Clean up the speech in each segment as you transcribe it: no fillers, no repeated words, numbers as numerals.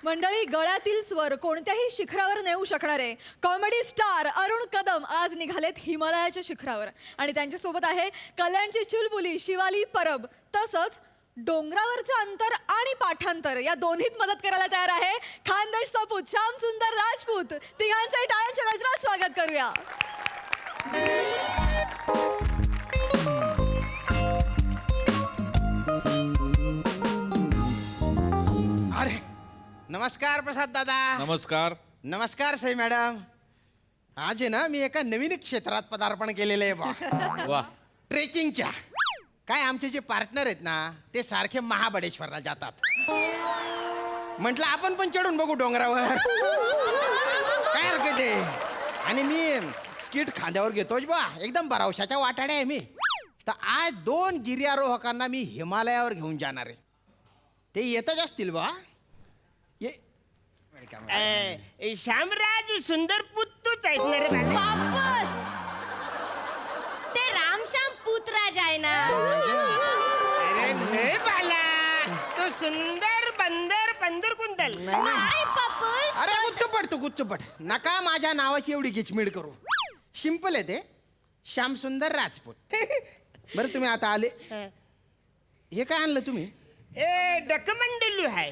मंडळी, गळ्यातील स्वर कोणत्याही शिखरावर नेऊ शकणारे कॉमेडी स्टार अरुण कदम आज निघालेत हिमालयाच्या शिखरावर आणि त्यांच्यासोबत आहे कल्याणची चुलबुली शिवाली परब. तसंच डोंगरावरचं अंतर आणि पाठांतर या दोन्हीत मदत करायला तयार आहे खानदेश सपूत श्याम सुंदर राजपूत. तिघांचंही टाळ्यांच्या गजरात स्वागत करूया. अरे नमस्कार प्रसाद दादा. नमस्कार. नमस्कार सई मॅडम. आज आहे ना मी एका नवीन क्षेत्रात पदार्पण केलेलं आहे बा. वा. ट्रेकिंगच्या. काय आमचे जे पार्टनर आहेत ना ते सारखे महाबळेश्वरला जातात. म्हटलं आपण पण चढून बघू डोंगरावर. काय हरकत आहे. आणि मी स्किट खांद्यावर घेतोच बा. एकदम भरवशाच्या वाटाड्या आहे मी. तर आज 2 गिर्यारोहकांना मी हिमालयावर घेऊन जाणार आहे. ते येतच असतील बा. श्यामराज सुंदर पुत्तूच आहेत ना रे बाळा. वापस ते रामश्याम पुतराज आहे ना. अरे नाही बाला, तो सुंदर बंदर पंदर कुंदल. नाही पप्पूस. अरे गुच्चपट तू गुच्चपट. नका माझ्या नावाची एवढी गिचमिड करू. सिंपल आहे ते. श्याम सुंदर राजपूत. बरं तुम्ही आता आले. हे काय आणलं तुम्ही? ए डकमंडलू आहे.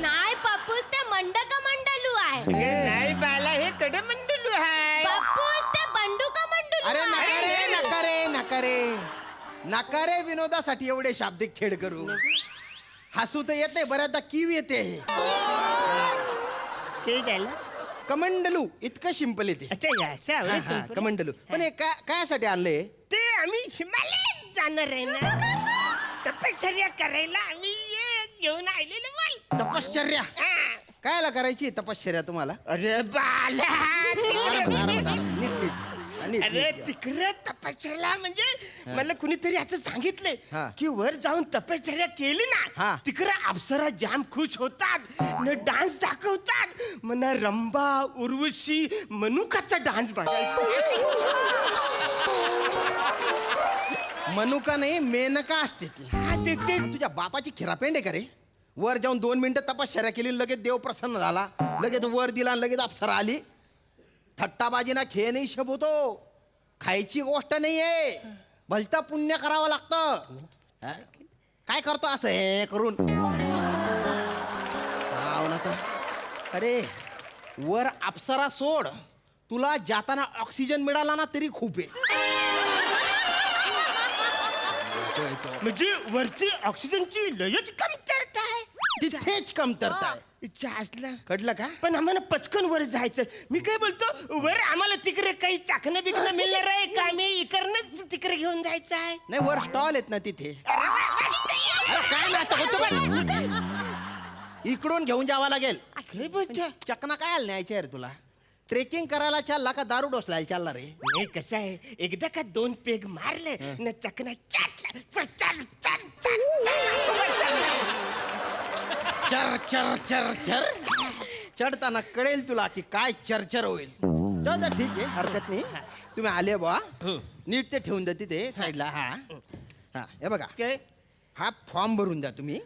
नाही पप्पूस, ते मंडक मंडलू आहे. नाही बाला, हे कडमंडलू आहे. पप्पूस, ते बंडूका मंडलू अरे नका आहे. रे नका रे नका रे नका रे विनोदासाठी एवढे शाब्दिक खेळ करू. हसू तर येते बऱ्याचदा कीव येते. ते झालं. कमंडलू इतकं सिंपल येते. अच्छा असं आवडे simple. कमंडलू. पण हे कायसाठी आणलंय? ते आम्ही हिमालयात जाणार आहे ना. तपश्चर्या करायला आम्ही घेऊन आलेले बोल. तपश्चर्या कायला करायची तपश्चर्या तुम्हाला? अरे बाला, नीट नीट. नीट, अरे नीट. तिकडे तपश्चर्या म्हणजे मला कुणीतरी असं सांगितलंय हा. की वर जाऊन तपश्चर्या केली हा. ना तिकडे अप्सरा जाम खुश होतात. न डान्स दाखवतात. मना रंबा उर्वशी मनुकाचा डान्स बघायचा. मनुका नाही मेनका असते ती. ते तुझ्या बापाची खिरापेंड आहे का रे? वर जाऊन 2 मिनिटं तपश्चर्या केली, लगेच देव प्रसन्न झाला, लगेच वर दिला, लगेच अप्सरा आली. थट्टाबाजीना खेळ नाही शोभतो. खायची गोष्ट नाहीये. भलतं पुण्य करावं लागतं. हा? काय करतो असं हे करून? हाव ना तर. अरे वर अप्सरा सोड, तुला जाताना ऑक्सिजन मिळाला ना तरी खूप आहे. म्हणजे वरची ऑक्सिजनची लयच कमतरता आहे. तिथेच कमतरता आहे. इच्छा असला कळलं का? पण आम्हाला पचकन वर जायचं. मी काय बोलतो, वर आम्हाला तिकडे काही चाकणं बिकणं मिळणार आहे का? आम्ही इकडनंच तिकडे घेऊन जायचं आहे. नाही वर स्टॉल आहेत ना तिथे. अरे काय नाटक होतं बा? इकडून घेऊन जावं लागेल. काय बोलतो? चकना काय न्यायचे रे तुला? ट्रेकिंग करायला चालला का दारू डोसलायला चालला रे? नाही कसं आहे, एकदा का 2 पेग मारले न चकना चर चर चर चर. चढताना कळेल तुला की काय चरचर होईल. जाऊ दे, ठीक आहे, हरकत नाही. तुम्ही आले बा. नीट ते ठेवून द्या तिथे साईडला. हा हा हे बघा, काय हा फॉर्म भरून द्या तुम्ही.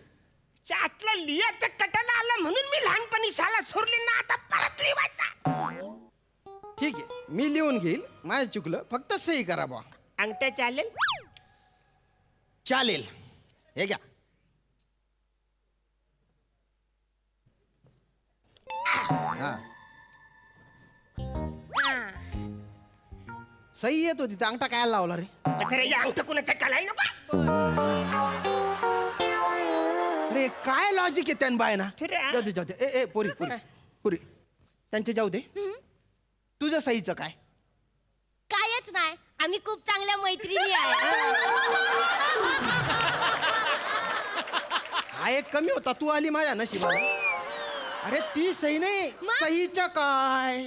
आतला लिहायचं कटाला आला म्हणून मी लहानपणी शाळा सोडली ना. आता परत लिहायचा. ठीक आहे, मी लिहून घेईल. माझं चुकलं, फक्त सही करा बा. अंगठा चालेल? चालेल. हे घ्या. हा सही येत होती. अंगठा काय लावला रे? अरे या अंगठा कुणाचा घालायला नको. अरे काय लॉजिक आहे त्यान बाय ना. खरं. जाऊ दे जाऊ दे. ए पोरी पोरी पोरी त्यांचे जाऊ दे. तुझं सहीचं काय? कायच नाही, आम्ही खूप चांगल्या मैत्रिणी आहे. हा एक कमी होता, तू आली माझ्या नशिबाला. अरे ती सही नाही, सहीचं काय?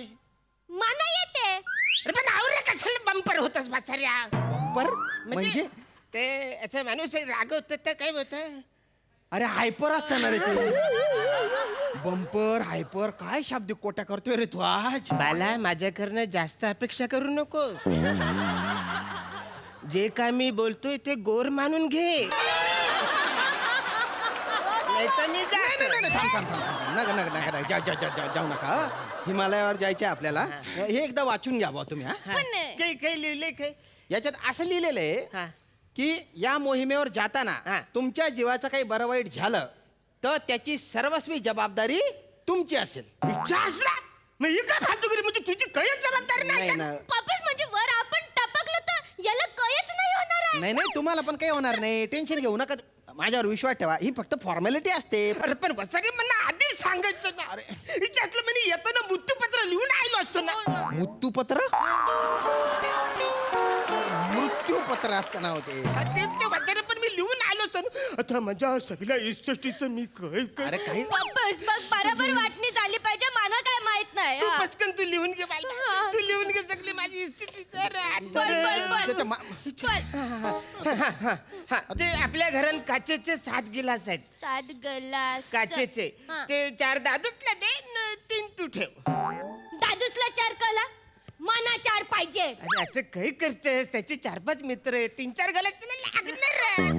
मला येते. अरे पण आवरे कशाला बंपर होतस बसाऱ्या? पर म्हणजे ते असं माणूस रागवत तर काय होत? अरे हायपर असताना रे ते. बंपर हायपर काय शाब्दिक कोट्या करतोय रे तू आज? बाला, माझ्याकडनं जास्त अपेक्षा करू नकोस. जे काय मी बोलतोय ते गोर मानून घे. नाही तर मी नाही, थांब थांब थांब थांब. नका नका नका नका. जाऊ नका हं. हिमालयावर जायचंय आपल्याला. हे एकदा वाचून घ्या बुवा तुम्ही. हा पण काही लिहिले काही याच्यात असं लिहिलेलं हा. आहे की या मोहिमेवर जाताना हा. तुमच्या जीवाचं काही बरं वाईट झालं तर त्याची सर्वस्वी जबाबदारी तुमची असेल. विचारला मग ही काय फालतूगिरी म्हणजे तुझी काहीच जबाबदारी नाही नाही का? ना पप्पीस म्हणजे वर आपण टपकलो तर याला कळच नाही होणार आहे. नाही नाही तुम्हाला पण काही होणार नाही. टेन्शन घेऊ नका. माझ्यावर विश्वास ठेवा. ही फक्त फॉर्मॅलिटी असते. अरे पण वसारे मला आधीच सांगायचं ना. अरे विचारलं म्हणजे येताना मृत्यूपत्र लिहून आलो असतो ना. मृत्यूपत्र मृत्यूपत्र असताना होते. तेच ते वसारे पण मी लिहून आलो असतो ना. आता माझ्या सगळ्या इष्टटीचं मी काय अरे काही पप्पीस बघ बरोबर वाटणी झाली पाहिजे मला काय माहित नाही तू हा. पटकन तू लिहून घे बाळा. हा. तू लिहून घे सगळी माझी इष्टटी बल, बल, बल. त्याच्या मा- बल. ते आपल्या घरात काचेचे 7 गिलास आहेत 7 ग्लास काचेचे. हा. ते 4 दादूतला दे न 3 तू ठेव. दादूसला 4 कला मना 4 पाहिजे. अरे असं काही करतेस त्याचे 4-5 मित्र आहेत 3-4 गलास तुला लागणार.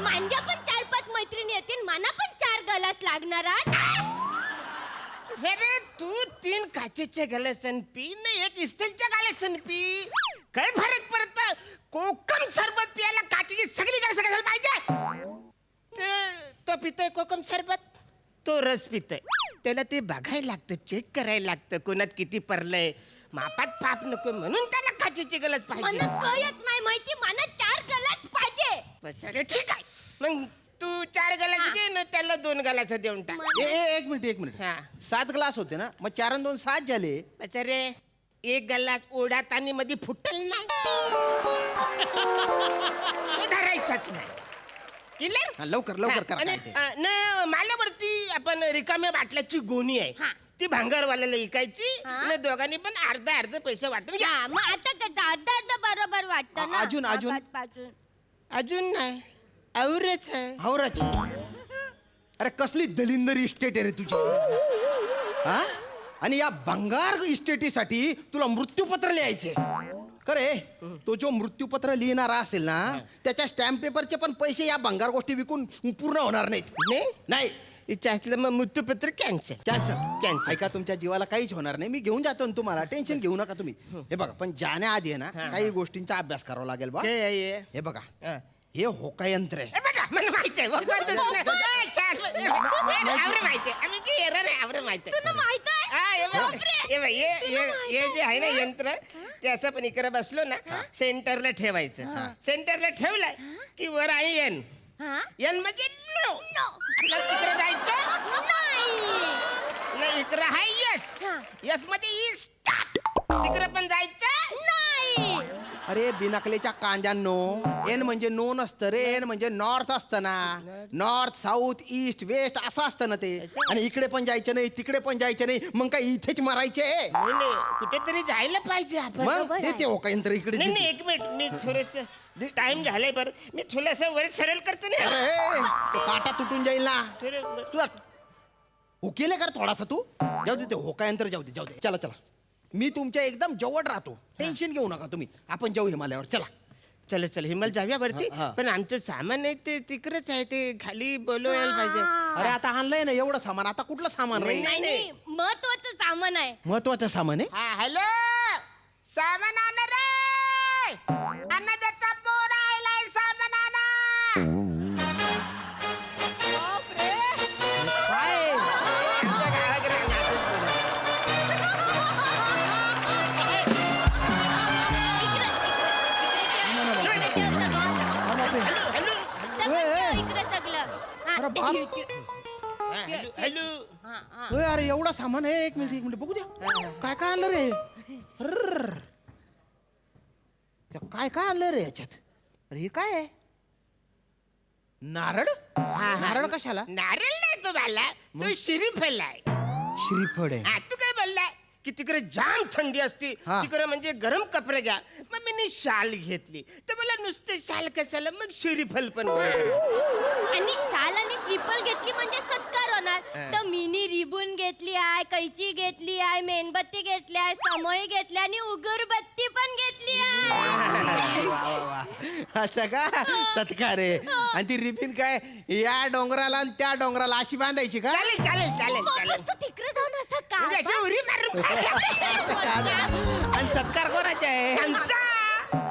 माझ्या पण 4-5 मैत्रिणी येतील मना पण 4 ग्लास लागणार आहेत. अरे तू 3 काचेचे गलासन पी न 1 स्टीलच्या गलासन पी. काय फरक पडत. कोकम सरबत पियाला काचेची सगळी गलास कशाला पाहिजे. तो पितोय कोकम सरबत तो रस पितोय त्याला ते बघायला लागतं चेक करायला लागतं कोणात किती पडलंय. मापात पाप नको म्हणून त्याला काचेची गलास मला पाहिजे. कळच नाही माहिती मला 4 ग्लास पाहिजे. अरे ठीक आहे मग तू 4 गलास घे ना त्याला 2 गलास देऊन टाक. एक मिनिट हा. 7 ग्लास होते ना मग 4 आणि 2 7 झाले. अरे 1 गलास ओढ्यात आणि मध्ये फुटल नाही. तो धरायचाच नाही. Clear? हा, लवकर लवकर हा, करा आणि, काय ते. न माल्यावरती आपण रिकाम्या बाटल्याची गोणी आहे हा. ती भांगारवाल्याला विकायची हा. न दोघांनी पण अर्धा पैसे वाटून घ्या. हा, मग आता कसं अर्धा बरोबर वाटतं ना अजून. पाच-पाच. अजून नाही आवरच आहे. हावराची. अरे कसली दलिंदर इस्टेट आहे रे तुझी. हा आणि या भंगार इस्टेटीसाठी तुला मृत्यूपत्र लिहायचे. खरे तो जो मृत्यूपत्र लिहिणारा असेल ना त्याच्या स्टॅम्प पेपरचे पण पैसे या भंगार गोष्टी विकून पूर्ण होणार नाहीत. नाही इच्छा असलं मग मृत्यूपत्र कॅन्सल. कॅन्सल. ऐका तुमच्या जीवाला काहीच होणार नाही. मी घेऊन जातो ना तुम्हाला. टेन्शन घेऊ नका तुम्ही. हे बघा पण जाण्याआधी आहे ना काही गोष्टींचा अभ्यास करावा लागेल बा. हे बघा हा. हे होका यंत्र आहे. बघा मला माहिती आहे माहिती आहे आम्ही की एरर आहे आवडे माहिती आहे. तुला माहित आहे हा, हे बघ, हे बघ, हे जे आहे ना यंत्र ते असं पण इकडे बसलो ना सेंटरला ठेवायचं. सेंटरला ठेवलंय की वर आहे एन. हा? एन म्हणजे नो. आपल्याला तिकडे जायचं नाही इकडे आहे यस. हा. यस मध्ये स्टार्ट तिकडे पण जायचं नाही. अरे बिनाकलेच्या कांद्यांनो एन म्हणजे नो नसतं रे. एन म्हणजे नॉर्थ असतं ना. नॉर्थ साऊथ ईस्ट वेस्ट असं असतं ना ते. आणि इकडे पण जायचं नाही तिकडे पण जायचं नाही. मग काय इथेच मारायचे. नाही, नाही, कुठेतरी जायला पाहिजे आपण. मग देते होका यंत्र इकडे नाही देते. नाही एक मिनिट मी थोडस टाइम झालाय बरं मी थोडस वर सरळ करतो अरे ना. हे, तो काटा तुटून जाईल ना. थोडं- तुला हुकेले कर थोडासा तू. जाऊ दे ते होका यंत्र जाऊ दे. चला चला मी तुमच्या एकदम जवळ राहतो. टेन्शन घेऊ नका तुम्ही. आपण जाऊ हिमालयावर चला. चल चल हिमाल जाऊया वरती. हा, हा. पण आमचं सामान आहे ते तिकडेच आहे ते खाली बोलवायला पाहिजे. अरे आता आणलंय ना एवढं सामान. आता कुठलं सामान नाही, राहील. नाही महत्वाचं सामान आहे. महत्वाचं सामान आहे. हा हॅलो सामान आणा रे. अन्नदाचा पोर आलाय सामान आणा. काय आमच्या गावाकडे असंच बोलतात. हॅलो इकडे सगळं हा, अरे बाप. हा, हॅलो हॅलो हा, हा. होय, अरे एवढा सामान आहे. एक मिनिट बघू द्या. काय काय आणलं रे. अर्रर्र. काय काय आणलं रे याच्यात. अरे हे काय आहे. नारळ. नारळ कशाला. नारळ नाही तो बाला तो श्रीफल आहे. श्रीफळ आहे. हा, तू काय बोललाय की तिकडे जाम थंडी असते हा. तिकडे म्हणजे गरम कपडे घ्या. मग मी शाल घेतली तर मला नुसते शाल कशाला मग श्रीफल पण आणि शाल आणि श्रीफल घेतली म्हणजे सत्कार होणार तर मिनी रिबून घेतली घेतली आहे, कैची घेतली आहे, मेणबत्ती घेतली आहे, समई घेतली आणि उगरबत्ती पण घेतली आहे. वा, वा, वा. असं का सत्कार आहे. आणि ती रिबीन काय या डोंगराला आणि त्या डोंगराला अशी बांधायची का? चालेल चालेल चालेल चालेल वापस तू तिकडे जाऊन असं का? उगाच उडी मारून आणि सत्कार कोणाचा आहे? आमचा.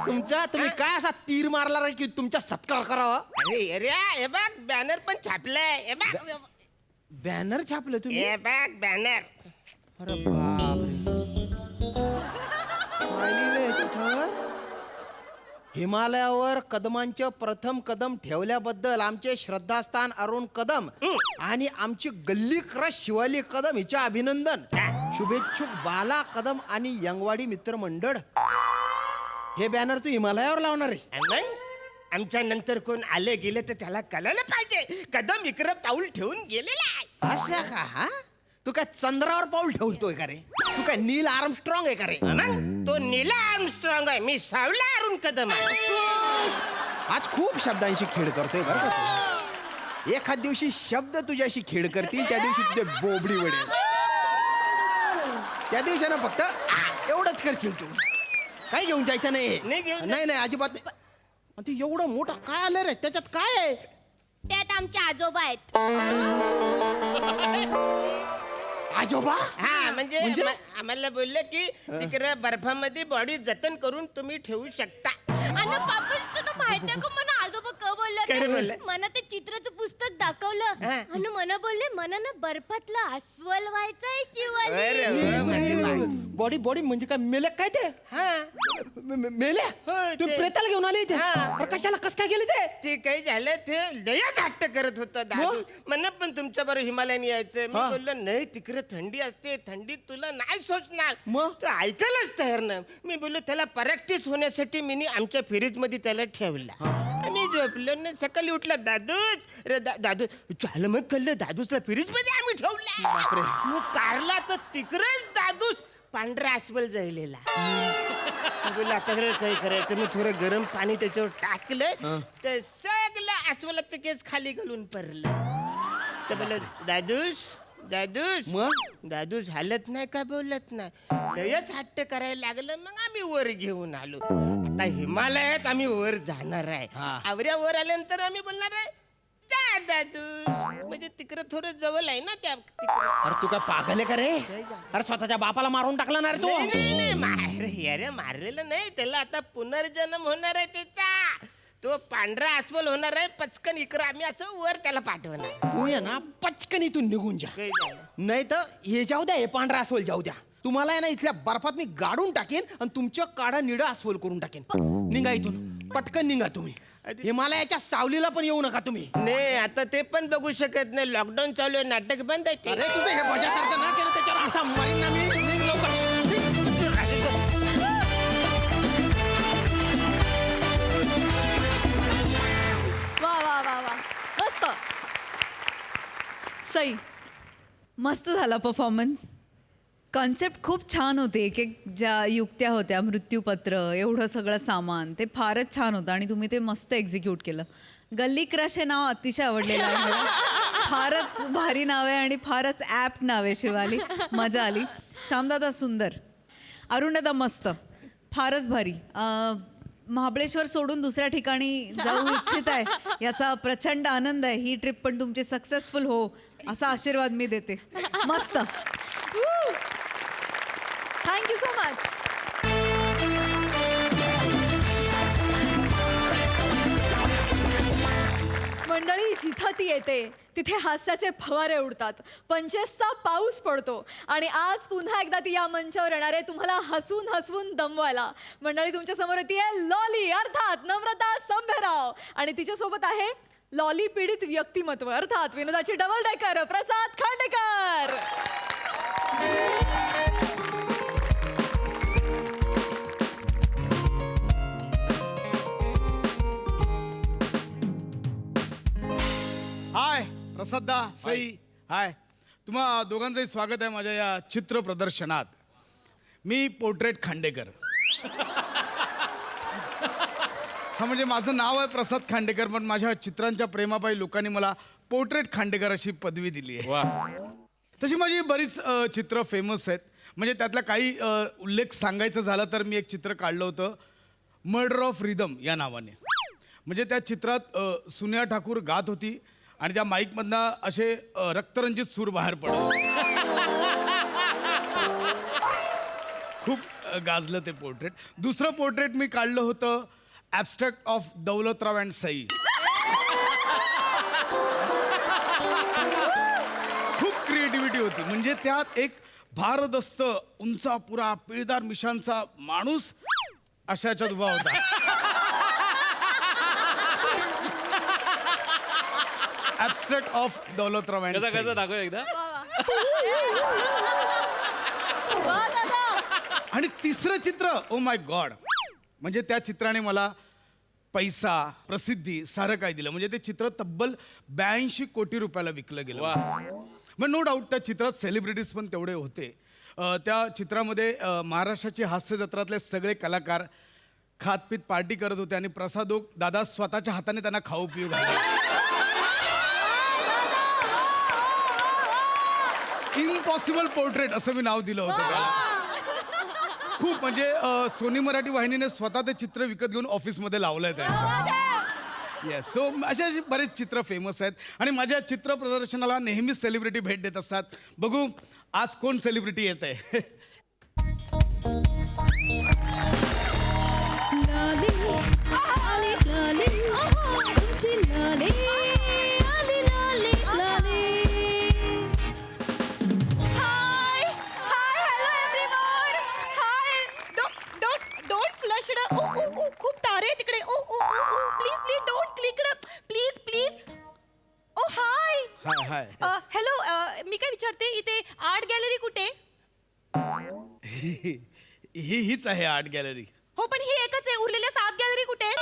तुमचा? तुम्ही काय असा तीर मारला रे की तुमचा सत्कार करावा? अरे अरे हे बघ बॅनर पण छापलंय. हे बघ बॅनर छापलं तुम्ही? हे बघ बॅनर. अरे बापरे. काय लिहिलंय त्याच्यावर? हिमालयावर कदमांचे प्रथम कदम ठेवल्याबद्दल आमचे श्रद्धास्थान अरुण कदम आणि आमची गल्ली क्रश शिवाली कदम हिचे अभिनंदन. शुभेच्छुक बाला कदम आणि यंगवाडी मित्र मंडळ. हे बॅनर तू हिमालयावर लावणार आहे? मग आमच्या नंतर कोण आले गेले तर त्याला कळलं पाहिजे कदम इकडं पाऊल ठेवून गेलेला आहे. असं का? हा, तू काय चंद्रावर पाऊल ठेवतोय का रे? तू काय नील आर्मस्ट्रॉंग आहे का रे? मग तो नीला आर्मस्ट्रॉंग आहे, मी सावला अरुण कदम आहे. आज खूप शब्दांशी खेळ करतोय बरं का तू. एखाद दिवशी शब्द तुझ्याशी खेळ करतील, त्या दिवशी तुझे बोबडी वडेल. त्या दिवशी ना फक्त एवढंच करशील तू. काही घेऊन जायचं नाही नाही. घेऊन नाही नाही अजिबात नाही. आणि ते एवढं मोठं काय आलं रे त्याच्यात? काय आहे? त्यात आमचे आजोबा आहेत. आजोबा? हा म्हणजे म्हणजे? आम्हाला बोलले की तिकडे बर्फामध्ये बॉडी जतन करून तुम्ही ठेवू शकता. आणि बाबा तुला माहितीये का मला आजोबा का काय रे बोलले बोलले? मला ते चित्राचं पुस्तक दाखवलं हा. आणि मला बोलले मला ना बर्फातलं अस्वल व्हायचंय शिवाली. अरे वा, म्हणजे बाई. बॉडी बॉडी म्हणजे काय मेले काय ते? हा मेल्या? होय, तू ते. प्रेताला घेऊन आले इथे? हा. अरे कशाला कस काय गेले ते? ते काही झालं ते लयच हट्ट करत होता दादू. म्हणा पण तुमच्या बरोबर हिमालयाने यायचं. मी हा. बोललो नाही तिकडे थंडी असते, थंडीत तुला नाही सोचणार. मग? तो ऐकायलाच तयार ना. मी बोललो त्याला प्रॅक्टिस होण्यासाठी मी आमच्या फ्रीज मध्ये त्याला ठेवला. आम्ही झोपलो ना, सकाळी उठला दादूच रे दादू झालं मग कळलं दादूसला फ्रीज मध्ये आम्ही ठेवला. मग कारला तर तिकडेच दादूस पांढरा अस्वल जायलेला. बोला आता काय करायचं? मी थोडं गरम पाणी त्याच्यावर टाकलं तर सगळं अस्वलाचं केस खाली घालून पडलं. तर बोल दादूस दादूस मग? दादूस हालत नाही का बोलत नाही. लयच हट्ट करायला लागलं. मग आम्ही वर घेऊन आलो. आता हिमालयात आम्ही वर जाणार आहे. हा. आवऱ्या वर आल्यानंतर आम्ही बोलणार आहे जा दादूस. म्हणजे तिकडं थोडं जवळ आहे ना त्या तिकडं. अरे तू काय पागल आहे का रे? अरे स्वतःच्या बापाला मारून टाकला ना रे तू? अरे मारलेलं नाही त्याला. आता पुनर्जन्म होणार आहे त्याचा. तो पांढरा अस्वल होणार आहे. पचकन इकडं आम्ही असं वर त्याला पाठवणार. तू ये ना पचकन इथून निघून जा. काय झालं? नाही तर हे जाऊ द्या, हे पांढरा अस्वल जाऊ द्या. तुम्हाला आहे ना इथल्या बर्फात मी गाडून टाकेन आणि तुमच्या काढा निळा अस्वल करून टाकेन. निघा इथून, पटकन निघा तुम्ही. हिमालयाच्या सावलीला पण येऊ नका तुम्ही. नाही आता ते पण बघू शकत नाही. लॉकडाऊन चालू आहे, नाटक बंद आहे ते. अरे तुझं हे बजासारखं ना केलं त्याच्यावर असा मरीन ना मी. निघ लवकर. वा वा वा वा मस्त. सई मस्त झाला परफॉर्मन्स. कॉन्सेप्ट खूप छान होते. एक एक ज्या युक्त्या होत्या, मृत्यूपत्र, एवढं सगळं सामान, ते फारच छान होतं आणि तुम्ही ते मस्त एक्झिक्यूट केलं. गल्ली क्रश हे नाव अतिशय आवडलेलं आहे मला. फारच भारी नाव आहे आणि फारच ॲप्ट नाव आहे शिवाली. मजा आली. श्यामदादा सुंदर, अरुणदादा मस्त, फारच भारी. महाबळेश्वर सोडून दुसऱ्या ठिकाणी जाऊ इच्छित आहे याचा प्रचंड आनंद आहे. ही ट्रिप पण तुमची सक्सेसफुल हो असा आशीर्वाद मी देते. मस्त. Thank you so much. मंडळी जिथं ती येते तिथे हास्याचे फवारे उडतात, पंचेसचा पाऊस पडतो आणि आज पुन्हा एकदा ती या मंचावर येणार आहे तुम्हाला हसून हसवून दमवायला. मंडळी तुमच्या समोर ती आहे लॉली अर्थात नम्रता संभेराव आणि तिच्या सोबत आहे लॉली पीडित व्यक्तिमत्व अर्थात विनोदाची डबल डेकर प्रसाद खांडेकर. हाय प्रसादा सई. हाय तुम्हा दोघांचंही स्वागत आहे माझ्या या चित्र प्रदर्शनात. मी पोर्ट्रेट खांडेकर. हा म्हणजे माझं नाव आहे प्रसाद खांडेकर, पण माझ्या चित्रांच्या प्रेमापायी लोकांनी मला पोर्ट्रेट खांडेकर अशी पदवी दिली आहे. तशी माझी बरीच चित्र फेमस आहेत. म्हणजे त्यातला काही उल्लेख सांगायचं झाला तर मी एक चित्र काढलं होतं मर्डर ऑफ रिदम या नावाने. म्हणजे त्या चित्रात सुनिया ठाकूर गात होती आणि त्या माईकमधनं असे रक्तरंजित सूर बाहेर पडले. खूप गाजलं ते पोर्ट्रेट. दुसरं पोर्ट्रेट मी काढलं होतं abstract of Daulatrao and Sai. खूप क्रिएटिव्हिटी होती. म्हणजे त्यात एक भारदस्त उंचा पुरा पिळदार मिशांचा माणूस अशाच्यात उभा होता. ॲब्स्ट्रॅक्ट ऑफ दौलतराव अँड कसा सई. कसा दाखव एकदा. वा दादा. आणि तिसरं चित्र ओ माय गॉड. म्हणजे त्या चित्राने मला पैसा प्रसिद्धी सारं काय दिलं. म्हणजे ते चित्र तब्बल 82 कोटी रुपयाला विकलं गेलं. मग नो डाऊट त्या चित्रात सेलिब्रिटीज पण तेवढे होते. त्या चित्रामध्ये महाराष्ट्राची हास्य जत्रातले सगळे कलाकार खातपीत पार्टी करत होते आणि प्रसादोक दादा स्वतःच्या हाताने त्यांना खाऊ पिऊ घालले. इम्पॉसिबल पोर्ट्रेट असं मी नाव दिलं होतं त्याला. खूप म्हणजे सोनी मराठी वाहिनीने स्वतः ते चित्र विकत घेऊन ऑफिसमध्ये लावलंय त्यांच्या. येस. सो असे बरेच चित्र फेमस आहेत आणि माझ्या चित्र प्रदर्शनाला नेहमीच सेलिब्रिटी भेट देत असतात. बघू आज कोण सेलिब्रिटी येत आहे. खूप तारे आहे तिकडे. Please please don't click please please. Oh hi hi hi. Hello. मी काय विचारते इथे आर्ट गॅलरी कुठे? हीच आहे आर्ट गॅलरी. हो पण ही एकच आहे. उरलेल्या 7 गॅलरी कुठे आहेत?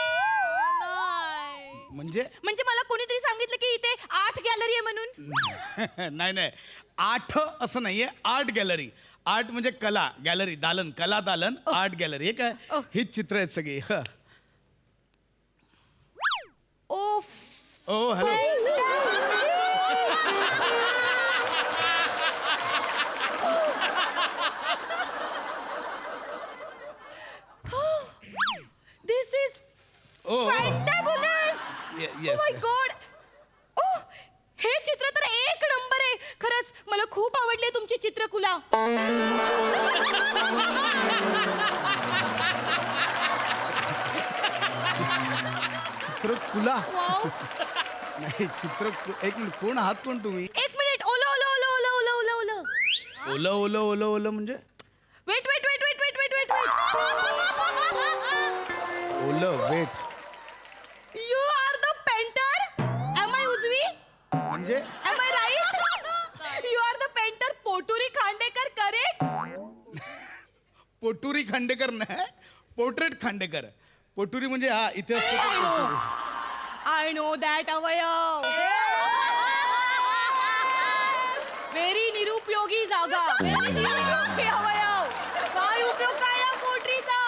म्हणजे म्हणजे मला कोणीतरी सांगितलं की इथे 8 गॅलरी आहे म्हणून. नाही नाही 8 असं नाहीये. Art gallery. आर्ट म्हणजे कला. गॅलरी दालन. कला दालन. Art gallery. हे काय हीच चित्र आहेत सगळी. ओफ. Oh hello. This is fantabulous. Yes. My god. Oh हे चित्र तर एक नंबर आहे. खरंच मला खूप आवडली तुमची चित्रकुला. चित्रकुला. नाही एक मिनिट. कोण आहात कोण तुम्ही? एक मिनिट. ओला ओला ओला ओला ओला ओला ओला. ओलं ओलं ओलं ओलं म्हणजे wait wait wait wait wait wait wait wait. ओलं wait you are the painter. Am I उजवी? म्हणजे am I right? You are the painter पोटुरी खांडेकर करेक्ट? पोटुरी खांडेकर नाही. पोर्ट्रेट खांडेकर. पोटुरी म्हणजे हा इथे असतो तो पोटुरी. आय नो दॅट अवयव. व्हेरी निरुपयोगी जागा. Very निरुपयोगी अवयव. काय उपयोग काय या पोटरीचा?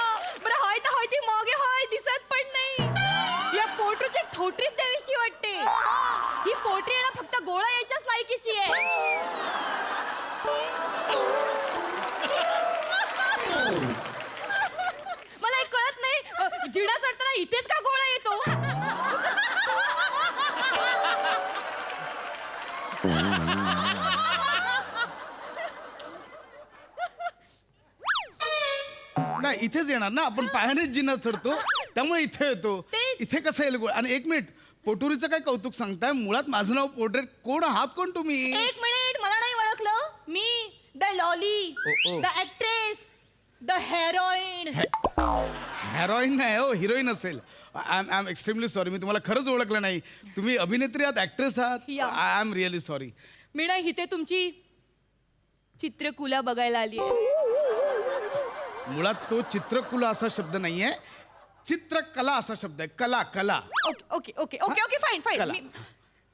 बरं होय तर होय ती मागे होय दिसत पण नाही. या पोटरीच्या ठोटरीत द्यावीशी वाटते. ही पोटरी आहे ना फक्त गोळा यायच्याच लायकीची आहे. मला एक कळत नाही जिडा चढताना इथेच का गोळा येतो? नाही इथेच येणार ना. आपण पायानेच जिना चढतो त्यामुळे इथे येतो. तेच. इथे कसं येईल गोळ. आणि एक मिनिट. पोटुरीचं काय कौतुक सांगताय. मुळात माझं नाव पोर्ट्रेट. कोण आहात कोण तुम्ही? एक मिनिट. मला नाही ओळखलं. मी the Lolly. Oh. The actress. The heroine. Heroine नाही हो. हिरोईन असेल. I am extremely sorry. मी तुम्हाला खरंच ओळखलं नाही. तुम्ही अभिनेत्री आहात. ऍक्ट्रेस आहात. या. I am really sorry. मी ना इथे तुमची चित्रकुला बघायला आली. मुळात तो चित्रकुला असा शब्द नाहीये. चित्रकला असा शब्द आहे. कला कला. Okay okay okay okay okay fine fine. कला.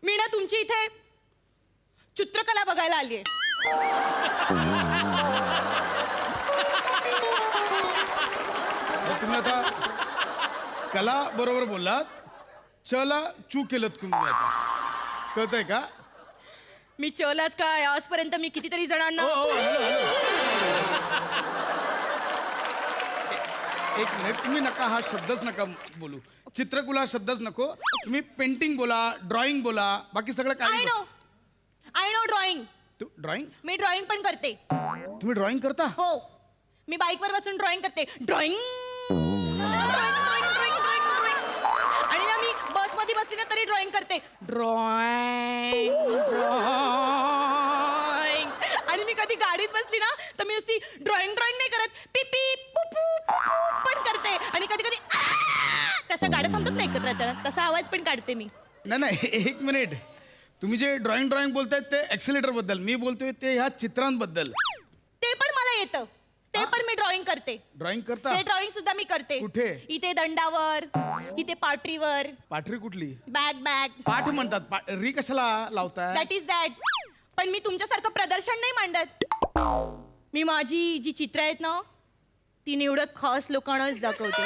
मी ना तुमची इथे चित्रकला बघायला आली आहे. तुम्ही आता कला बरोबर बोललात. चला चू केलं तुम्ही आता. कळतंय का? मी चलाच काय आजपर्यंत मी कितीतरी जणांना हो, हो, हॅलो, हॅलो. एक मिनिट, तुम्ही नका हा शब्दच नका बोलू. चित्रकला शब्दच नको. तुम्ही पेंटिंग बोला, ड्रॉइंग बोला, बाकी सगळं आय काय. No drawing. तू ड्रॉइंग, मी ड्रॉइंग पण करते. तुम्ही ड्रॉइंग करता. हो, मी बाईकवर बसून ड्रॉइंग करते. ड्रॉइंग आणि ना मी बसमध्ये बसली ना तरी ड्रॉइंग करते. ड्रॉइंग आणि मी कधी गाडीत बसली ना तर मी नुसती ड्रॉइंग नाही करत, पिपी पुपू पण करते. आणि कधी कधी तसा गाड्या थांबतात ना एकत्र, तसा आवाज पण काढते मी. नाही, एक मिनिट. तुम्ही जे ड्रॉइंग बोलतायत ते एक्सिलेटर बद्दल, मी बोलतोय ते ह्या चित्रांबद्दल. ते पण मला येतं, ते पण मी ड्रॉइंग करते. ड्रॉइंग करता. हे ड्रॉइंग सुद्धा मी करते. कुठे? इथे दंडावर, इथे पाटरीवर, पाठरी कुठली? बॅग. पाठ म्हणतात. री कशाला लावताय? That is that. पण मी तुमच्यासारखं प्रदर्शन नाही मांडत. मी माझी जी चित्र आहेत ना ती निवडक खास लोकांनाच दाखवते.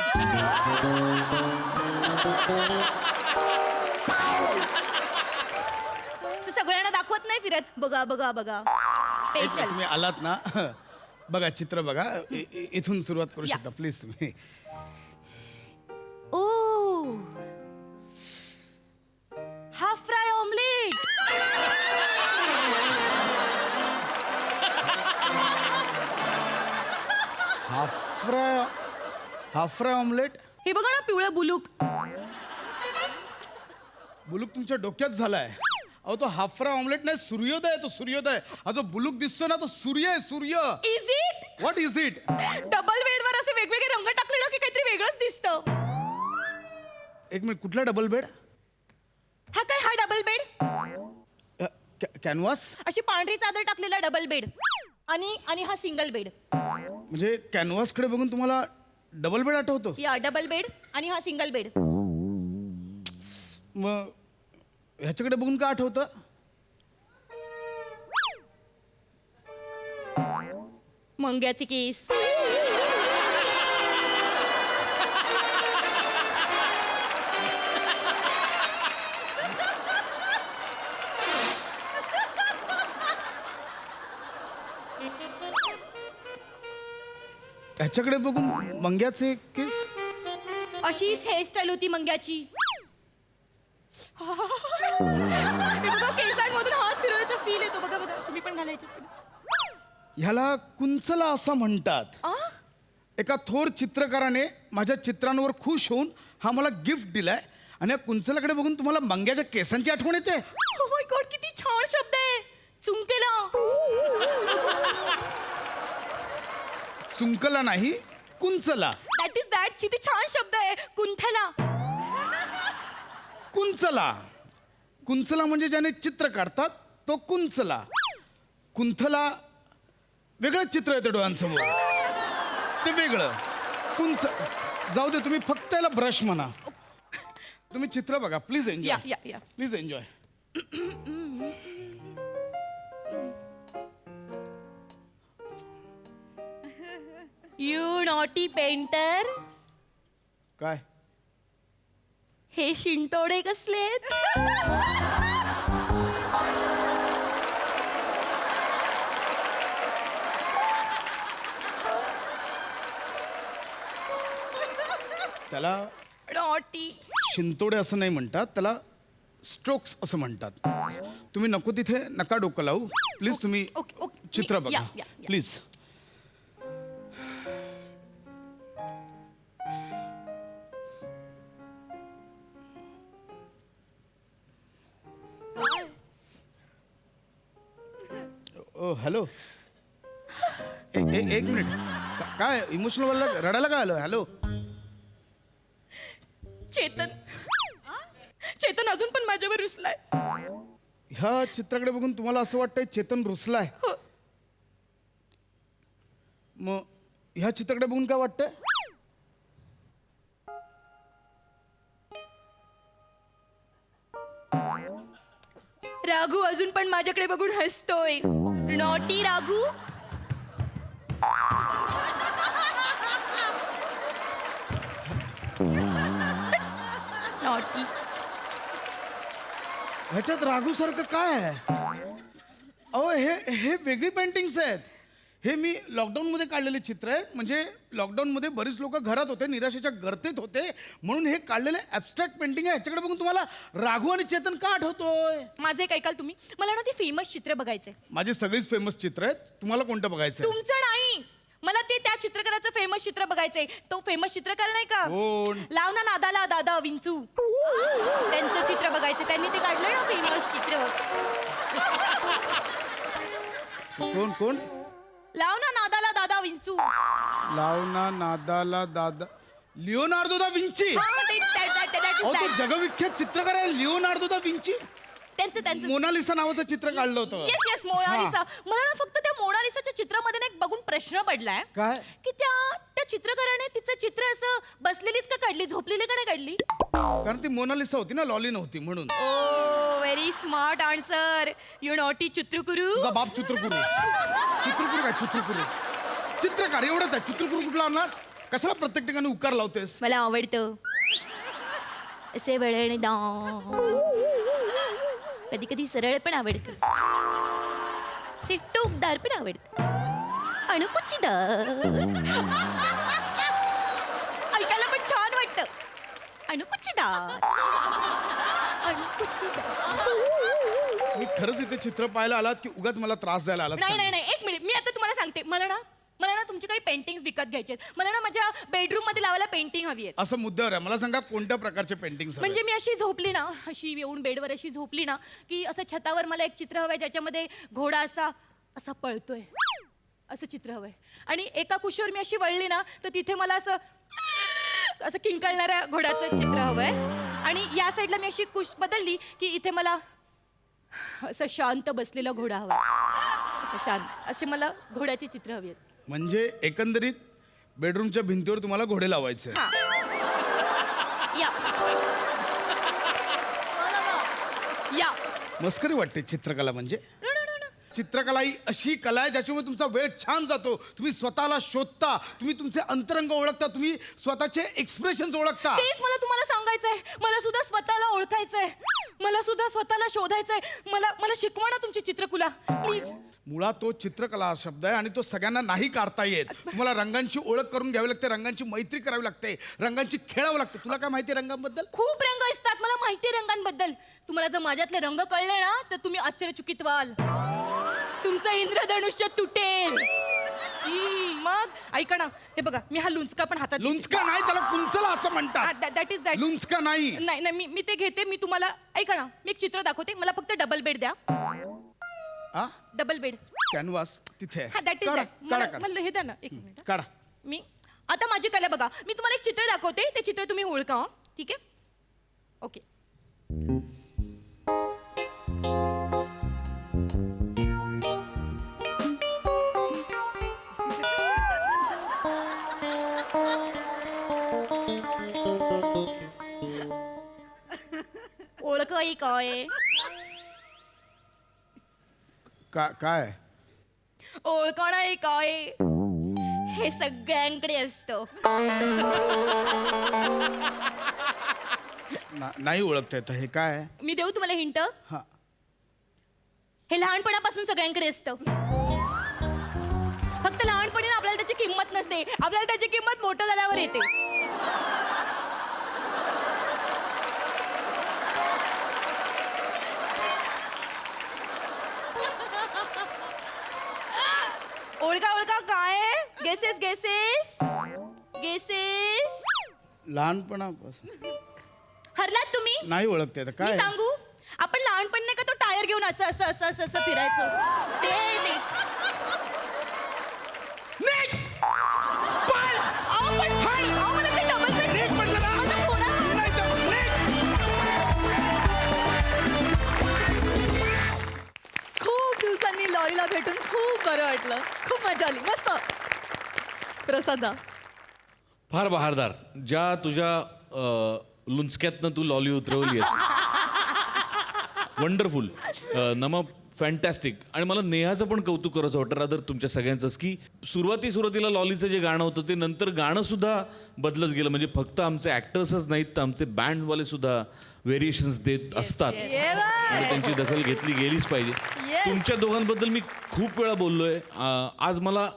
असं सगळ्यांना दाखवत नाही फिरत. बघा एक स्पेशल. तुम्ही आलात ना, बघा चित्र बघा. इथून सुरुवात करू या. शकता प्लीज तुम्ही. Oh, half fry omelette. Half fry omelette. हे बघा ना पिवळं बुलूक. बुलूक तुमच्या डोक्यात झालाय. अहो तो हाफ फ्राय ऑमलेट नाही, सूर्योदय. तो सूर्योदय. हा जो बुलूक दिसतो ना तो सूर्य आहे, सूर्य. Is it? What is it? Double बेडवर असे वेगवेगळे रंग टाकले ना की काहीतरी वेगळंच दिसतं. एक मिनिट, कुठला डबल बेड? हा काय, हा डबल बेड? कॅनव्हास अशी पांढरी चादर टाकलेला डबल बेड आणि हा सिंगल बेड. म्हणजे कॅनव्हास कडे बघून तुम्हाला डबल बेड आठवतो? या डबल बेड आणि हा सिंगल बेड. मग ह्याच्याकडे बघून का आठवतं? मंग्याची केस. ह्याच्याकडे बघून मंग्याचे केस. अशीच हेअरस्टाईल होती मंग्याची. केसांमधून हात फिरवायचा फील येतो. बघा तुम्ही पण घालायचे. ह्याला कुंचला असं म्हणतात. एका थोर चित्रकाराने माझ्या चित्रांवर खुश होऊन हा मला गिफ्ट दिलाय. आणि या कुंचलाकडे बघून तुम्हाला मंग्याच्या केसांची आठवण येते? Oh my God, किती छान शब्द आहे. चुंकेला. चुंकला नाही, कुंचला. That is that. किती छान शब्द आहे. कुंथला. कुंचला. कुंचला म्हणजे ज्याने चित्र काढतात तो कुंचला. कुंथला वेगळं चित्र येतं डोळ्यांसमोर, ते वेगळं. जाऊ दे, तुम्ही फक्त याला ब्रश म्हणा. तुम्ही चित्र बघा प्लीज. एन्जॉय. या. Please enjoy. You naughty painter. काय? हे शिंतोडे कसलेत? त्याला नॉटी. शिंतोडे असं नाही म्हणतात, त्याला स्ट्रोक्स असं म्हणतात. तुम्ही नको तिथे नका डोकं लावू प्लीज. तुम्ही ओके. चित्र बघा या. प्लीज. Oh hello. एक मिनिट. काय इमोशनल वाला रडायला काय आलं? हॅलो. चेतन अजून पण माझ्यावर रुसलाय. ह्या चित्राकडे बघून तुम्हाला असं वाटतंय चेतन रुसलाय? हो. मग ह्या चित्राकडे बघून काय वाटतंय? राघू अजून पण माझ्याकडे बघून हसतोय. नॉटी राघू. नॉटी. ह्याच्यात राघू सारखं काय आहे? अहो हे वेगळी पेंटिंग्स आहेत. हे मी लॉकडाऊनमध्ये काढलेले चित्र आहेत. म्हणजे लॉकडाऊनमध्ये बरीच लोक घरात होते, निराशेच्या गर्तेत होते, म्हणून हे काढलेले ॲबस्ट्रॅक्ट पेंटिंग आहे. ह्याच्याकडे बघून तुम्हाला राघू आणि चेतन का आठवतोय? माझे एक ऐकाल तुम्ही, मला ना ते फेमस चित्र बघायचंय. माझी सगळीच फेमस चित्र आहेत. तुम्हाला कोणतं बघायचं? तुमचं नाही, मला ते त्या चित्रकाराचं फेमस चित्र बघायचंय. तो फेमस चित्रकार नाही का, कोण? लाव ना नादाला दादा विंचू, त्यांचं चित्र बघायचं. त्यांनी ते काढलंय ना फेमस चित्र. कोण? लाव ना नादाला दादा विंचू. लावना नादाला दादा, लिओनार्दो दा विंची. हा, अहो तो जगविख्यात चित्रकार आहे लिओनार्दो दा विंची. त्यांचं मोनालिसा नावाचं चित्र काढलं होतं. Yes Mona Lisa. मला ना फक्त त्या मोनालिसाच्या चित्रामध्ये ना एक बघून प्रश्न पडलाय काय? की त्या चित्रकाराने तिचं चित्र असं बसलेलीच का काढली, झोपलेली का नाही काढली? कारण ती मोनालिसा होती ना, लॉली नव्हती म्हणून. Oh very smart answer, you naughty चित्रकुरू. तुझा बाप चित्रकुरू काय चित्रकुरू? चित्रकार एवढंच आहे. चित्रकुरू कुठला आणलास? कशाला प्रत्येक ठिकाणी उकार लावतेस? मला आवडतं असे वेळेने दा, कधी कधी सरळ पण आवडतं, सिट्टूकदार पण आवडतं, अणुकुचीदार. ऐकायला पण छान वाटतं, अणुकुचीदार. मी खरंच इथे चित्र पाहायला आलात की उगाच मला त्रास द्यायला आलात? नाही एक मिनिट, मी आता तुम्हाला सांगते. मला ना तुमची काही पेंटिंग्स विकत घ्यायचे आहेत. मला ना माझ्या बेडरूम मध्ये लावायला पेंटिंग हवी आहे. असं मुद्द्यावर आहे. मला सांगा कोणत्या प्रकारचे पेंटिंग्स? म्हणजे मी अशी झोपली ना, अशी येऊन बेडवर अशी झोपली ना, की असं छतावर मला एक चित्र हवंय ज्याच्यामध्ये घोडा असा पळतोय, असं चित्र हवंय. आणि एका कुशीवर मी अशी वळली ना, तर तिथे मला असं किंकाळणाऱ्या घोड्याचं चित्र हवंय. आणि या साईडला मी अशी कुश बदलली की इथे मला असं शांत बसलेला घोडा हवा, असं शांत. असे मला घोड्याची चित्र हवी आहेत. म्हणजे एकंदरीत बेडरूमच्या भिंतीवर तुम्हाला घोडे लावायचे. या मस्करी वाटते चित्रकला म्हणजे. चित्रकला ही अशी कला आहे ज्याच्यामुळे तुमचा वेळ छान जातो. तुम्ही स्वतःला शोधता, तुम्ही तुमचे अंतरंग ओळखता, तुम्ही स्वतःचे एक्सप्रेशन ओळखता. तेच मला तुम्हाला सांगायचंय. मला सुद्धा स्वतःला ओळखायचंय, मला सुद्धा स्वतःला शोधायचंय. मला शिकवा ना तुमची चित्रकला प्लीज. मुळात तो चित्रकला हा शब्द आहे आणि तो सगळ्यांना नाही काढता येत. तुम्हाला रंगांची ओळख करून घ्यावी लागते, रंगांची मैत्री करावी लागते, रंगांची खेळावं लागतं. तुला काय माहिती रंगांबद्दल? खूप रंग असतात, मला माहिती आहे रंगांबद्दल. तुम्हाला जर माझ्यातले रंग कळले ना, तर तुम्ही आश्चर्यचकित व्हाल. तुमचं इंद्रधनुष्य तुटेल. मग ऐका ना, हे बघा मी हा लुंचका पण हातात. लुंचका नाही, त्याला कुंचला असं म्हणतात. That is that. लुंचका नाही. नाही मी ते घेते. मी तुम्हाला ऐका ना, मी एक चित्र दाखवते. मला फक्त डबल बेड द्या. आ? डबल बेड कॅनव्हास तिथे हा दॅट इज काढा, दॅट. काढा, काढा. मला हे द्या ना, एक मिनिट. काढा. मी आता माझी कला बघा. मी तुम्हाला एक चित्र दाखवते, ते चित्र तुम्ही ओळखा. हं? ठीक आहे, ओके. ओळख काय? काय? ओळखण आहे काय? हे सगळ्यांकडे असतं. नाही ओळखता येतं. हे काय? मी देऊ तुम्हाला हिंट? हा. हे लहानपणापासून सगळ्यांकडे असतं. फक्त लहानपणी ना आपल्याला त्याची किंमत नसते, आपल्याला त्याची किंमत मोठं झाल्यावर येते. ओळखा काय? गेसेस. लहानपणापासून हरलात तुम्ही? नाही ओळखता येतं. मी काय? सांगू, आपण लहानपणी नाही का तो टायर घेऊन असं फिरायचो. ते खूप दिवसांनी लॉरीला भेटून खूप बरं वाटलं, खूप मजा आली. मस्त. प्रसादा, फार बहारदार. ज्या तुझ्या लुंचक्यातनं तू लॉली उतरवली आहेस, वंडरफुल. नमा फॅन्टॅस्टिक. आणि मला नेहाचं पण कौतुक करायचं वाटतं रादर तुमच्या सगळ्यांचंच, की सुरुवातीला लॉलीचं जे गाणं होतं ते नंतर गाणंसुद्धा बदलत गेलं. म्हणजे फक्त आमचे ॲक्टर्सच नाहीत तर आमचे बँडवाले सुद्धा व्हेरिएशन्स देत असतात ये बाय. आणि त्यांची दखल घेतली गेलीच पाहिजे. Yes. तुमच्या दोघांबद्दल मी खूप वेळा बोललोय. आज मला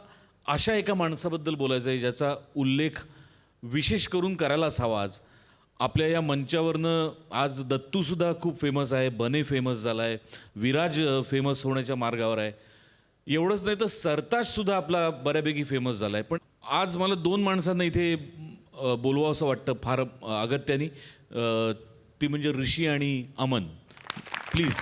अशा एका माणसाबद्दल बोलायचं आहे ज्याचा उल्लेख विशेष करून करायलाच हवा. आज आपल्या या मंचावरनं आज दत्तूसुद्धा खूप फेमस आहे, बने फेमस झाला आहे, विराज फेमस होण्याच्या मार्गावर आहे. एवढंच नाही तर सरताजसुद्धा आपला बऱ्यापैकी फेमस झाला आहे. पण आज मला 2 माणसांना इथे बोलवावं असं वाटतं फार अगत्याने. ती म्हणजे ऋषी आणि अमन. प्लीज.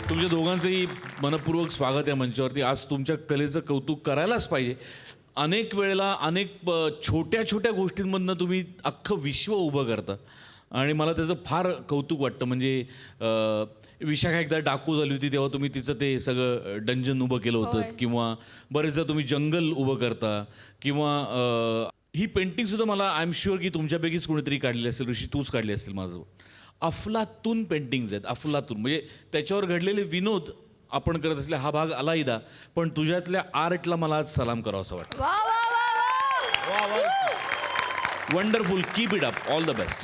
तुमच्या दोघांचंही मनपूर्वक स्वागत या मंचावरती. आज तुमच्या कलेचं कौतुक करायलाच पाहिजे. अनेक वेळेला छोट्या छोट्या गोष्टींमधनं तुम्ही अख्खं विश्व उभं करता आणि मला त्याचं फार कौतुक वाटतं. म्हणजे विशाखा एकदा डाकू झाली होती तेव्हा तुम्ही तिचं ते सगळं डंजन उभं केलं होतं, किंवा बरेचदा तुम्ही जंगल उभं करता, किंवा ही पेंटिंगसुद्धा मला आय एम शुअर की तुमच्यापैकीच कोणीतरी काढली असेल. ऋषी तूच काढली असेल. माझं अफलातून पेंटिंग्ज आहेत, अफलातून. म्हणजे त्याच्यावर घडलेले विनोद आपण करत असले हा भाग अलाहिदा, पण तुझ्यातल्या आर्टला मला आज सलाम करावा असं वाटतं. वा वा वा वा. Wonderful. Keep it up. All the best.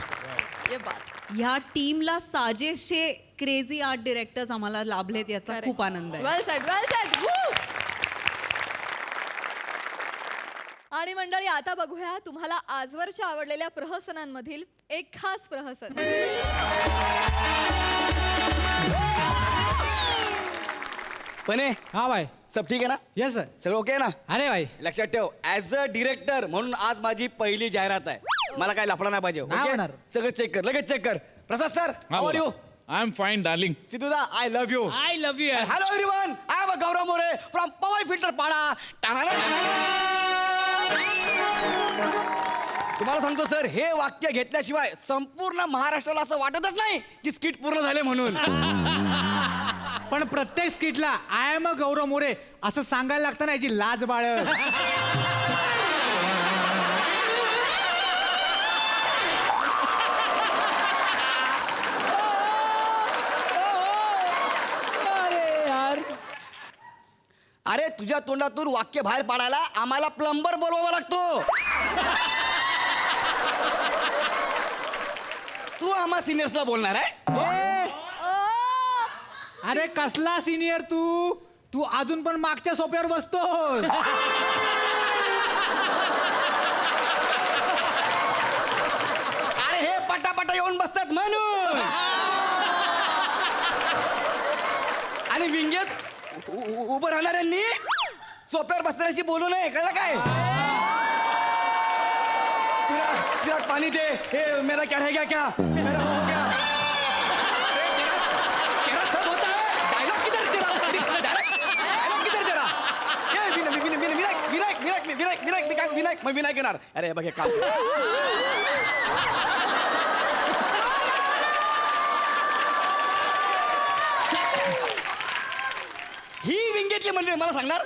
ये बात. ह्या टीमला साजेशे क्रेझी आर्ट डिरेक्टर्स आम्हाला लाभलेत याचा खूप आनंद आहे. वेल सेड, वेल सेड. आणि मंडळी आता बघूया तुम्हाला आजवरच्या आवडलेल्या प्रहसनांमधील एक खास प्रहसन. पणे हाँ भाई. सब ठीक आहे ना? Yes sir. सगळं ओके ना? अरे भाई. लक्षात ठेव, ॲज अ डिरेक्टर म्हणून आज माझी पहिली जाहिरात आहे. मला काय लफडा नाही पाहिजे. नाही okay? होणार. सगळं चेक कर, लगेच चेक कर. Prasad sir, how are you? I am fine darling. सिद्धूदा, I love you. I love you. Hello everyone, I am Gaurav More from Powai Filter Pada. तुम्हाला सांगतो सर, हे वाक्य घेतल्याशिवाय संपूर्ण महाराष्ट्राला असं वाटतच नाही की स्किट पूर्ण झाले म्हणून. पण प्रत्येक स्किटला आय एम अ गौरव मोरे असं सांगायला लागतं ना, याची लाज बाळ. अरे यार, अरे तुझ्या तोंडातून वाक्य बाहेर पाडायला आम्हाला प्लंबर बोलवावा लागतो. तू आम्हा सिनियर्सला बोलणार आहे? अरे कसला सिनियर तू? तू अजून पण मागच्या सोप्यावर बसतोस. अरे हे पटापटा येऊन बसतात म्हणून. आणि विंगेत उभं राहणाऱ्यांनी सोप्यावर बसणाऱ्याशी बोलू नये, कळलं काय? चिराग चिराग पाणी दे. हे मेरा क्या रह गया क्या? मेरा हो गया. अरे तेरा सब होता है. डायलॉग किधर तेरा? डायलॉग किधर तेरा? ये विनायक मग विनायक येणार. अरे बघ हे काम. ही विंगेतली म्हणजे मला सांगणार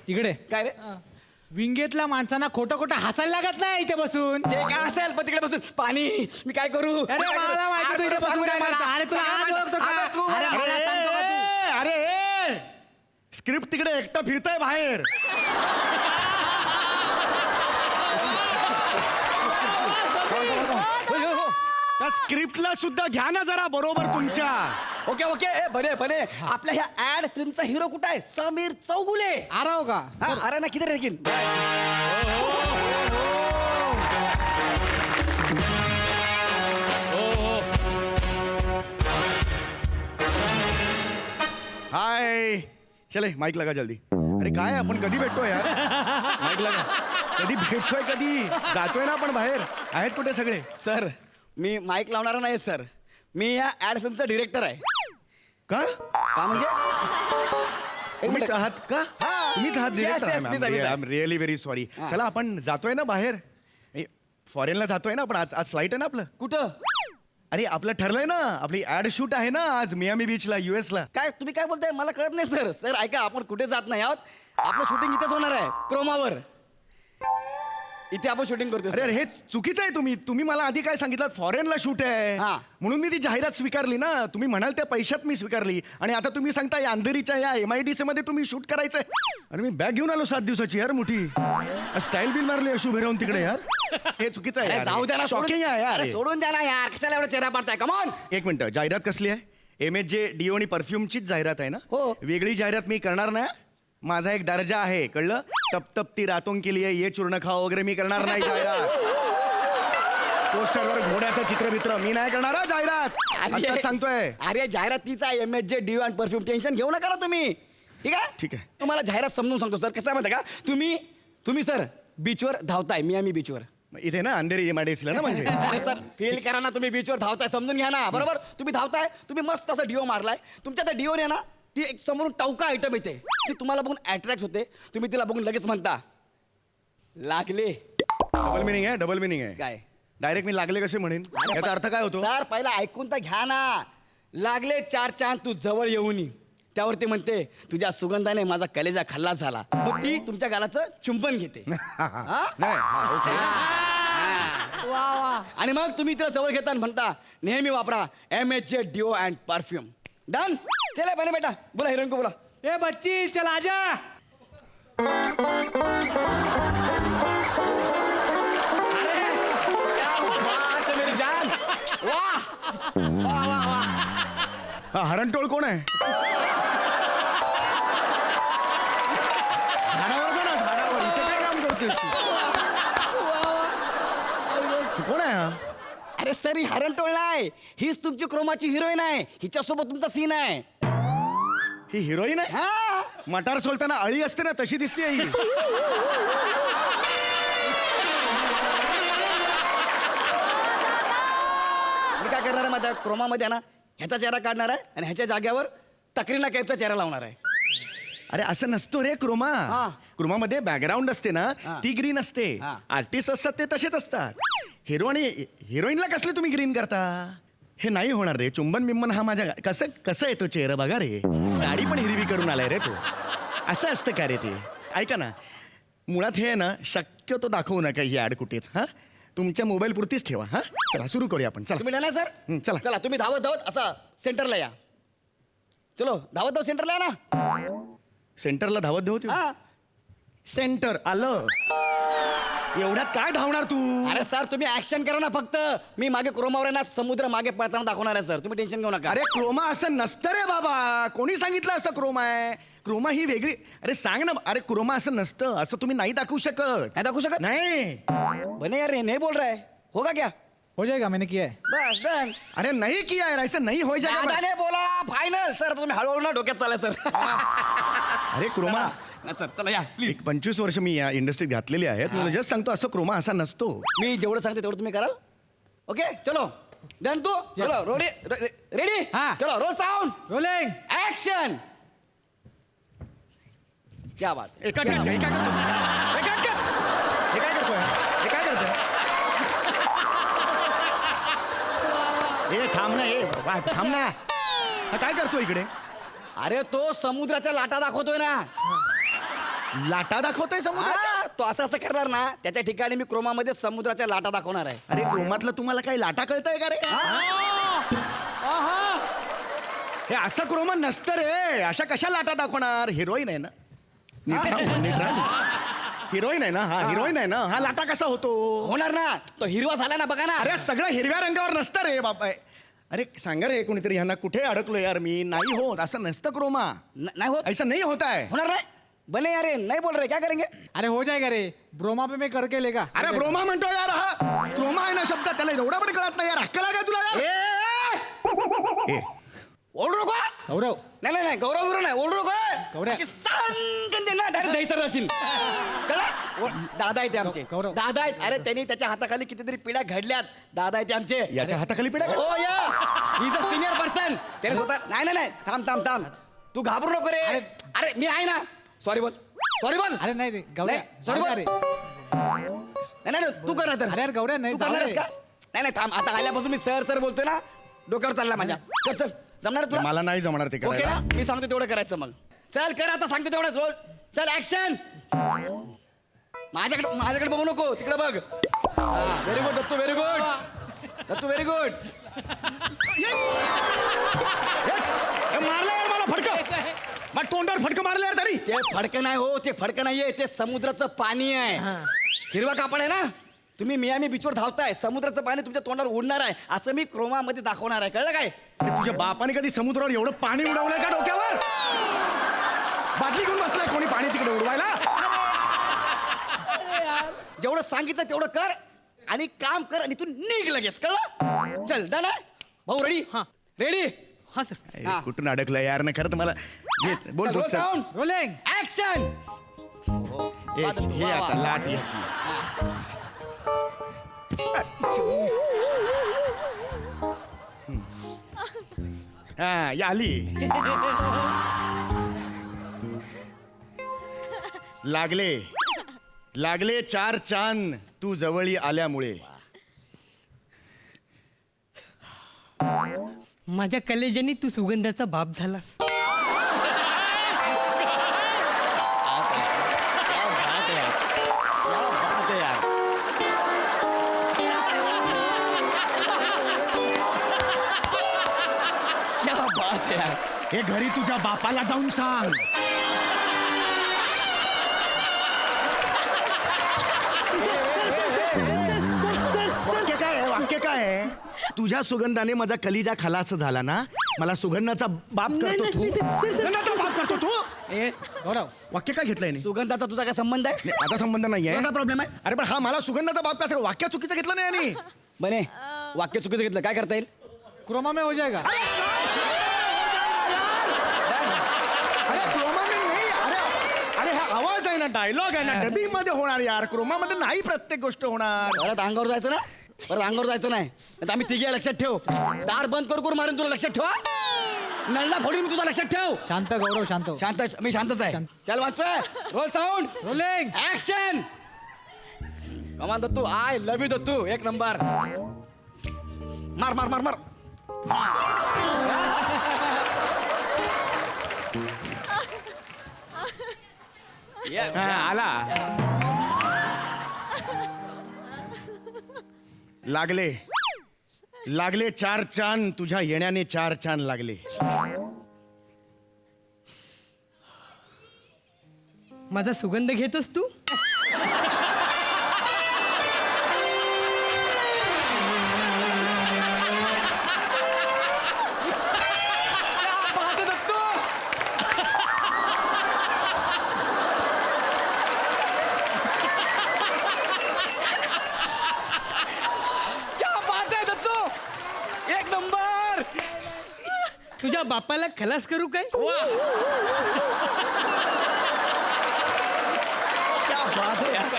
इकडे काय रे? विंगेतल्या माणसांना खोटं खोटं हसायला लागत नाही इथे बसून. ते काय असेल पण तिकडे बसून पाणी मी काय करू? अरे मला माहिती तू इथे बसून काय करतो. अरे तुला आज ओळखतो का? अरे मला सांगतो का तू? अरे स्क्रिप्ट तिकडे एकटा फिरताय बाहेर. त्या स्क्रिप्टला सुद्धा घ्या ना जरा बरोबर तुमच्या. Okay okay. ए, बने बने आपल्या ह्या ऍड फिल्मचा हिरो कुठं आहे? समीर चौगुले. आ रहा होगा. हाँ, अरे ना किधर लेकिन हाय चले माईक लगा जल्दी. अरे काय आपण कधी भेटतोय यार? माईक लगा. कधी भेटतोय, कधी जातोय ना आपण बाहेर? आहेत कुठे सगळे? सर मी माईक लावणारा नाही सर. मी या ऍड फिल्मचा डिरेक्टर आहे. का का म्हणजे? तुम्हीच आहात का? तुम्हीच आहात Yes, yes, मीच आहे. I am really very sorry. चला आपण जातोय ना बाहेर, फॉरेनला जातोय ना आपण. आज आज फ्लाईट आहे ना आपलं. कुठं? अरे आपलं ठरलंय ना, आपली ऍड शूट आहे ना आज मियामी बीचला, US ला. काय तुम्ही काय बोलताय? मला कळत नाही सर. सर ऐका, आपण कुठे जात नाही आहोत. आपलं शूटिंग इथेच होणार आहे क्रोमावर. इथे आपण शूटिंग करतो अरे अरे, हे चुकीचं आहे. तुम्ही मला आधी काय सांगितलं फॉरेनला शूट आहे हा. म्हणून मी ती जाहिरात स्वीकारली ना. तुम्ही म्हणाल त्या पैशात मी स्वीकारली आणि आता तुम्ही सांगता या अंधेरीच्या या MIDC मध्ये तुम्ही शूट करायचंय. आणि मी बॅग घेऊन आलो 7 दिवसाची यार मोठी स्टाईल बिल मारली अशुभ राहून तिकडे यार. हे चुकीचं आहे यार. जाऊ द्या ना, शॉकिंग आहे यार अरे, हे. सोडून द्या ना यार, कशाला एवढा चेहरा पाडताय? कमॉन. एक मिनिट, जाहिरात कसली आहे? MHJ डिओ आणि परफ्यूमचीच जाहिरात आहे ना. हो. वेगळी जाहिरात मी करणार नाही. माझा एक दर्जा आहे, कळलं? तप तपती रातों के लिए ये चूर्ण खाओ वगैरे मी करणार नाही जाहिरात. पोस्टरवर घोड्याचं चित्रमित्र मी नाही करणार हा जाहिरात. आत्ताच सांगतोय. अरे जाहिरात तीच आहे, MHJ डिओ आणि परफ्यूम. टेन्शन घेऊ नका ना तुम्ही. ठीक आहे, ठीक आहे. तुम्हाला जाहिरात समजून सांगतो सर. कसं आहे माहिती आहे का, तुम्ही सर बीचवर धावताय, मियामी बीचवर. इथे ना अंधेरी MIDC ला ना म्हणजे. अरे सर फील करा ना, तुम्ही बीचवर धावताय, समजून घ्या ना. बरोबर, तुम्ही धावताय, तुम्ही मस्त असं डिओ मारलाय. तुमच्या त्या डिओने ना ती एक समोरून टवका आयटम येते, ती तुम्हाला बघून अट्रॅक्ट होते. तुम्ही तिला बघून लगेच म्हणता लागले. डबल मिनिंग आहे, डबल मिनिंग आहे. काय? डायरेक्ट मी लागले कसे म्हणेन? याचा अर्थ काय होतो? सर पहिला ऐकून तर घ्या ना. लागले 4 चांद तू जवळ येऊन. त्यावरती म्हणते तुझ्या सुगंधाने माझा कलेजा खल्लास झाला. मग ती तुमच्या गालाचं चुंबन घेते. हा? नाही, हा, ओके. आणि मग तुम्ही तिला जवळ घेता आणि म्हणता नेहमी वापरा MHJ deo and perfume. Done. चला बने बेटा, बोला हिरोईन को बोला. ए बच्ची चल आजा. क्या बात है मेरी जान. वाह वाह वाह वाह. हा हरणटोळ कोण आहे? झाडावर जा ना, झाडावर. इथे काय काम करतोस तू? कोण आहे हा? अरे सर ही हरण टोळ नाही, हीच तुमची क्रोमाची हिरोईन आहे. हिच्यासोबत तुमचा सीन आहे. ही हिरोईन आहे? हा. मटार सोलताना अळी असते ना तशी दिसते ही. मी काय करणार आहे माझ्या क्रोमामध्ये ना, ह्याचा चेहरा काढणार आहे आणि ह्याच्या जाग्यावर तकरीना कैफचा चेहरा लावणार आहे. अरे असं नसतो रे क्रोमा. हा. क्रोमामध्ये बॅकग्राऊंड असते ना, हा. ती ग्रीन असते. हा. आर्टिस्ट असतात ते तसेच असतात. हिरो आणि हिरोईनला कसले तुम्ही ग्रीन करता? हे नाही होणार रे. चुंबन बिंबन हा माझ्या कसं येतो चेहरा बघा रे. दाढी पण हिरवी करून आलाय रे तो. असं असतं का रे ते? ऐका ना, मुळात हे आहे ना, शक्यतो दाखवू नका ही ऍड कुठेच. हा, तुमच्या मोबाईल पुरतीच ठेवा. हा, चला सुरू करूया आपण. चला. तुम्ही डन आहे सर? चला. चला तुम्ही धावत धावत असा सेंटरला या. चलो धावत धावत सेंटरला या ना. सेंटरला धावत धावत येऊ? हा. सेंटर आलं. एवढ्यात काय धावणार तू? अरे सर तुम्ही ऍक्शन करा ना फक्त. मी मागे क्रोमावर आहे ना, समुद्र मागे पळताना दाखवणार आहे सर. तुम्ही टेन्शन घेऊ नका. अरे क्रोमा असं नसतं रे बाबा. कोणी सांगितलं असं क्रोमा आहे? क्रोमा ही वेगळी. अरे सांग ना. अरे क्रोमा असं नसतं. असं तुम्ही नाही दाखवू शकत. नाही दाखवू शकत? नाही. बने यार, नहीं बोल रहा है. होगा क्या? हो जाएगा, मैंने किया है. बस डन. अरे नाही किया यार, ऐसा नाही हो जाएगा. दादाने बोला फायनल. सर तुम्ही हळूहळू ना डोक्यात चाला सर. अरे क्रोमा, सर चला या प्लीज. 25 वर्ष मी या इंडस्ट्रीत घातलेली आहेत. मला जस्ट सांगतो, असं क्रोमा असा नसतो. मी जेवढं सांगते तेवढं तुम्ही कराल. ओके चलो डन. तू चलो रेडी. हाँ. चलो रोल साउंड रोलिंग. ऍक्शन. क्या बात है. हे काय करतोय? हे काय करतोय? हे काय करतोय? हे थांब ना. थांब ना. हा काय करतो इकडे? अरे तो समुद्राच्या लाटा दाखवतोय ना. लाटा दाखवतोय समुद्राच्या? हा, तो असं करणार ना, त्याच्या ठिकाणी मी क्रोमामध्ये समुद्राच्या लाटा दाखवणार आहे. अरे क्रोमातलं तुम्हाला काही लाटा कळतंय का रे? हे असं क्रोमा नसतं रे. अशा कशा लाटा दाखवणार? हिरोईन आहे ना. हिरोईन आहे ना. हा हिरोईन आहे ना. हा लाटा कसा होतो? होणार ना. तो हिरवा झाला ना बघा ना. अरे सगळं हिरव्या रंगावर नसतं रे बाबा. अरे सांगा रे कोणीतरी, ह्यांना कुठे अडकलो यार मी. नाही होत असं नसतं क्रोमा. नाही होत. ऐसा नहीं होता है. होणार नाही. बने यार नहीं बोल रहे, क्या करेंगे? अरे हो जाएगा रे. ब्रोमा पे मैं करके लेगा. अरे ब्रोमा म्हणतो यार. हा क्रोमा आहे ना शब्द, त्याला एवढा पण कळत नाही यार. अक्कल आहे का तुला यार? ए, ओरडू नको. गौरव. नाही नाही नाही गौरव बिरव नाही. ओरडू नको. गौरव. अशी सांगते ना डायरेक्ट दहीसर असेल. कळा. दादा आहेत ते आमचे. गौरव. दादा आहेत. अरे त्यांनी त्याच्या हाताखाली कितीतरी पिढ्या घडल्यात. दादा आहेत ते आमचे. याच्या हाताखाली पिढ्या का? हो या. Is a senior person. त्याने स्वतः नाही नाही नाही. थांब थांब थांब. तू घाबरू नको रे. अरे मी आहे ना. सॉरी बोल. सॉरी बोल. अरे नाही रे गौऱ्या. सॉरी बोल. रे. नाही नाही तू कर ना तर. अरे यार गौऱ्या नाही. तू करणार आहेस का? नाही नाही थांब. आता आल्यापासून मी सर बोलतोय ना, डोक्यावर चालला माझ्या. कर चल. जमणार तुला? मला नाही जमणार ते ओके करायला. ना. मी सांगतो तेवढं करायचं मग. चल कर आता. सांगतो तेवढं रोल. चल ऍक्शन. माझ्याकडे बघू नको, तिकडे बघ. Very good Dattu, very good Dattu, very good. मारलं यार मला फडकं. मला तोंडावर फडकं मारलं यार तरी. ते फडकं नाही हो, ते फडकं नाहीये, ते समुद्राचं पाणी आहे. हिरवा कापड आहे ना, तुम्ही मियामी बीचवर धावताय, समुद्राचं पाणी तुमच्या तोंडावर उडणार आहे, असं मी क्रोमामध्ये दाखवणार आहे, कळलं काय? अरे तुझ्या बापाने कधी समुद्रावर एवढं पाणी उडवलंय का डोक्यावर? बाटली घेऊन बसलाय कोणी पाणी तिकडे उडवायला? जेवढं सांगितलं तेवढं कर आणि काम कर आणि तू निघ लगेच, कळलं? चल डन आहे भाऊ, रेडी? रेडी? हा सर. ए, कुठून अडकलं यार ना खरं तर मला बोल बोल चल. रोलिंग. ऍक्शन. ए, हे आता लाट याची. हा या आली. लागले 4 चांद तू जवळी आल्यामुळे. माझ्या कलेजाने तू सुगंधाचा बाप झालास. क्या बात है यार. हे घरी तुझ्या बापाला जाऊन सांग. वाक्य काय आहे? तुझ्या सुगंधाने माझा कलिजा खलास झाला ना, मला सुगंधाचा बाप करतो तू. सुगंधाचा बाप करतो तू. ए गौरव. वाक्य काय घेतलंय नाही? सुगंधाचा तुझा काय संबंध आहे? माझा संबंध नाहीये. काय प्रॉब्लेम आहे? अरे पण हा मला सुगंधाचा बाप कसा? वाक्य चुकीचं घेतलं नाही आणि बने वाक्य चुकीचं घेतलं, काय करता येईल? क्रोमा में हो जाएगा. अरे क्रोमा में नाही. अरे हा आवाज आहे ना, डायलॉग आहे ना, डबिंग मध्ये होणार यार. क्रोमा मध्ये नाही प्रत्येक गोष्ट होणार. परत अंगावर जायचं ना, परत अंगावर जायचं नाही. आता आम्ही तिघे आहे, लक्षात ठेव. दार बंद करून मारेन तुला, लक्षात ठेवा. नळला फोडून मी तुझा, लक्षात ठेव. शांत गौरव, शांत. शांत, मी शांतच आहे. शांत. चल वाचवे, रोल साऊंड, रोलिंग. ऍक्शन. कमान Dattu, I love you Dattu, एक नंबर. मार मार मार मार. हा, आला. लागले 4 चांद तुझ्या येण्याने, 4 चांद लागले. माझा सुगंध घेतोस तू? एक नंबर. तुझ्या बापाला खलास करू काय? क्या बात है यार.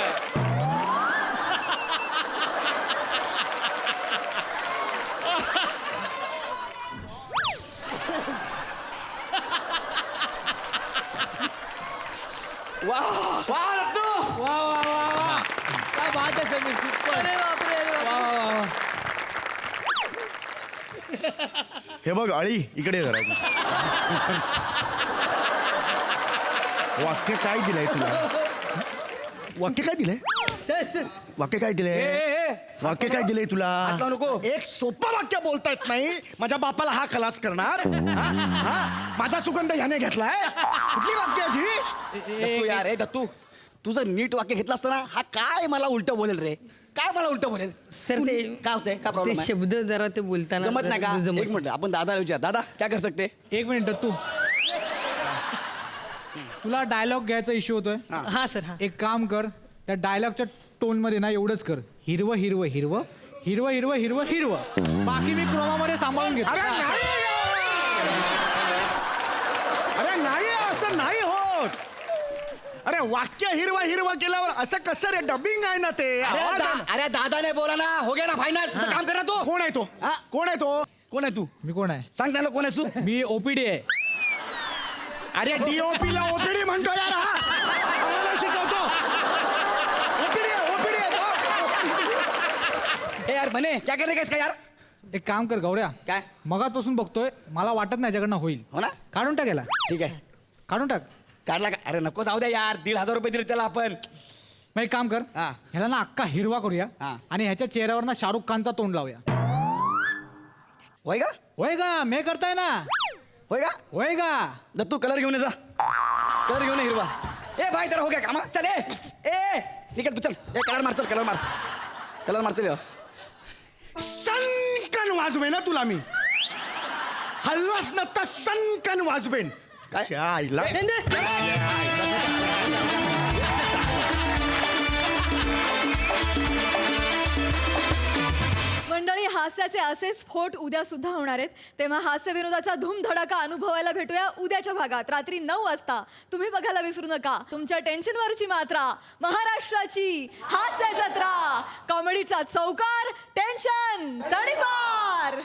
वाह वाह दत्तू. वा वा वा वा, क्या बात आहे समीर, सुपर. अरे बापरे, अरे वा बापरे. वा वा. हे बघ अळी, इकडे जरा. वाक्य काय दिलंय तुला? वाक्य काय दिलंय? वाक्य काय दिलंय? वाक्य काय दिलंय तुला? हात लावू नको. एक सोपं वाक्य बोलता येत नाही. माझ्या बापाला हा खलास करणार. हा? हा? माझा सुगंध ह्याने घेतलाय. कुठली वाक्य आहे ही? दत्तू यार, ए दत्तू, तुझं नीट वाक्य घेतलं असतं ना, हा काय मला उलट बोलेल रे, काय मला उलट बोलेल? सर ते काय होतंय, काय ते प्रॉब्लेम आहे? शब्द जरा ते बोलताना जमत नाही का? जमत एक मिनिट, आपण दादा विचार. दादा क्या कर सकते? 1 मिनिट दत्तू. तुला डायलॉग घ्यायचा इश्यू होतोय. हा सर, हा. एक काम कर, त्या डायलॉगच्या टोन मध्ये ना एवढंच कर. हिरवं हिरवं हिरवं हिरवं हिरवं हिरवं हिरवं. बाकी मी क्रोमा मध्ये सांभाळून घेतो. अरे नाही. अरे नाही, असं नाही होत. अरे वाक्य हिरवा हिरवा केल्यावर असं कसं रे? डबिंग आहे ना ते. आवाज आहे ना. अरे दादा ने बोला ना, हो गया ना फायनल. तुझं काम करा तू. कोण आहे तो? हा? कोण आहे तो? कोण आहे तू? मी कोण आहे? सांग त्याला कोण आहे तू? मी ओपीडी आहे. अरे डीओपी ला ओपीडी म्हणतो यार हा. आम्हाला शिकवतो. ओपीडी आहे, ओपीडी आहे तो. ए यार बने, क्या करने का इसका यार? एक काम कर गौऱ्या, काय? मगाचपासून बघतोय, मला वाटत नाही याच्याकडनं होईल. हो ना? काढून टाकायला. ठीक आहे, काढून टाक. काढला का? अरे नको, जाऊ द्या यार. 1,500 रुपये दिले त्याला आपण. मग एक काम कर हा. ह्याला ना अख्खा हिरवा करूया हा. आणि ह्याच्या चेहऱ्यावर ना शाहरुख खानचा तोंड लावूया. होय का होय का मे करताय ना होय का होय का. दत्तू कलर घेऊन ये जा कलर घेऊन ये हिरवा. ए भाई तेरा हो गया काम चल ए निकल तू चल ए कलर मार चल कलर मार चल सनकन वाजवेन ना तुला मी हलवास ना तर सनकन वाजवेन काय आईला मंडळी, हास्याचे असे स्फोट उद्या सुद्धा होणार आहेत. तेव्हा हास्य विनोदाचा धूमधडाका अनुभवायला भेटूया उद्याच्या भागात रात्री 9 वाजता. तुम्ही बघायला विसरू नका तुमच्या टेन्शनवरची मात्रा, महाराष्ट्राची हास्य जत्रा, कॉमेडीचा चौकार, टेन्शन तडीपार.